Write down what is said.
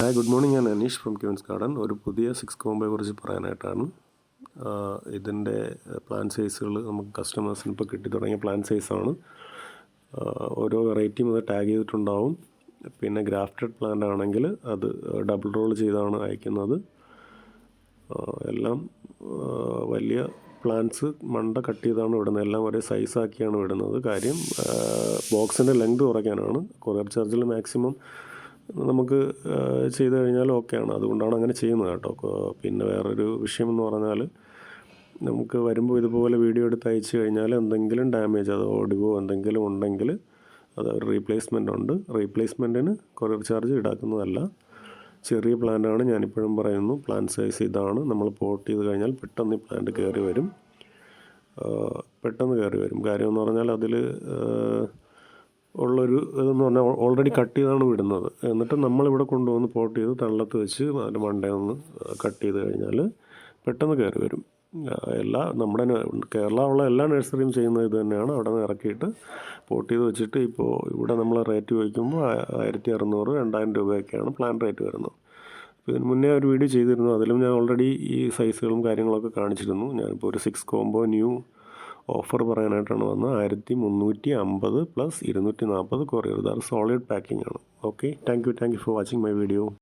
Hi, good morning. ഞാൻ Aneesh from Queens garden. ഒരു പുതിയ 6 കോംബോയെ കുറിച്ച് പറയാനായിട്ടാണ്. ഇതിൻ്റെ പ്ലാൻ സൈസുകൾ നമുക്ക് കസ്റ്റമേഴ്സിന് ഇപ്പോൾ കിട്ടി തുടങ്ങിയ പ്ലാൻ സൈസാണ്. ഓരോ വെറൈറ്റിയും അത് ടാഗ് ചെയ്തിട്ടുണ്ടാവും. പിന്നെ ഗ്രാഫ്റ്റഡ് പ്ലാന്റ് ആണെങ്കിൽ അത് ഡബിൾ റോൾ ചെയ്താണ് അയക്കുന്നത്. എല്ലാം വലിയ പ്ലാന്റ്സ് മണ്ട കട്ട് ചെയ്താണ് വിടുന്നത്. എല്ലാം ഒരേ സൈസാക്കിയാണ് വിടുന്നത്. കാര്യം ബോക്സിൻ്റെ ലെങ്ത് കുറയ്ക്കാനാണ്. കൊറിയർ ചാർജിൽ മാക്സിമം നമുക്ക് ചെയ്ത് കഴിഞ്ഞാൽ ഓക്കെയാണ്. അതുകൊണ്ടാണ് അങ്ങനെ ചെയ്യുന്നത് കേട്ടോ. പിന്നെ വേറൊരു വിഷയം എന്ന് പറഞ്ഞാൽ, നമുക്ക് വരുമ്പോൾ ഇതുപോലെ വീഡിയോ എടുത്ത് അയച്ചു കഴിഞ്ഞാൽ എന്തെങ്കിലും ഡാമേജ്, അത് ഒടിവോ എന്തെങ്കിലും ഉണ്ടെങ്കിൽ അത് ഒരു റീപ്ലേസ്മെൻ്റ് ഉണ്ട്. റീപ്ലേസ്മെൻറ്റിന് കൊറിയർ ചാർജ് ഈടാക്കുന്നതല്ല. ചെറിയ പ്ലാന്റാണ്, ഞാനിപ്പോഴും പറയുന്നു. പ്ലാന്റ് സൈസ് ഇതാണ്. നമ്മൾ പോട്ട് ചെയ്ത് കഴിഞ്ഞാൽ പെട്ടെന്ന് ഈ പ്ലാന്റ് കയറി വരും. കാര്യം എന്ന് പറഞ്ഞാൽ അതിൽ ഉള്ളൊരു ഇതെന്ന് പറഞ്ഞാൽ ഓൾറെഡി കട്ട് ചെയ്താണ് വിടുന്നത്. എന്നിട്ട് നമ്മളിവിടെ കൊണ്ടുവന്ന് പോട്ട് ചെയ്ത് തള്ളത്ത് വെച്ച് അതിൻ്റെ മണ്ടയൊന്ന് കട്ട് ചെയ്ത് കഴിഞ്ഞാൽ പെട്ടെന്ന് കയറി വരും. നമ്മുടെ കേരളമുള്ള എല്ലാ നഴ്സറിയും ചെയ്യുന്നത് ഇത് തന്നെയാണ്. അവിടെ നിന്ന് ഇറക്കിയിട്ട് പോട്ട് ചെയ്ത് വെച്ചിട്ട് ഇപ്പോൾ ഇവിടെ നമ്മൾ റേറ്റ് ചോദിക്കുമ്പോൾ 1600 2000 രൂപയൊക്കെയാണ് പ്ലാൻ റേറ്റ് വരുന്നത്. അപ്പോൾ ഇതിന് മുന്നേ ഒരു വീഡിയോ ചെയ്തിരുന്നു. അതിലും ഞാൻ ഓൾറെഡി ഈ സൈസുകളും കാര്യങ്ങളൊക്കെ കാണിച്ചിരുന്നു. ഞാനിപ്പോൾ ഒരു 6 കോംബോ ന്യൂ ഓഫർ പറയാനായിട്ടാണ് വന്നത്. 1350 + 240 കൊറിയർ. ഇതാണ് സോളിഡ് പാക്കിംഗ് ആണ്. Okay, thank you for watching my video.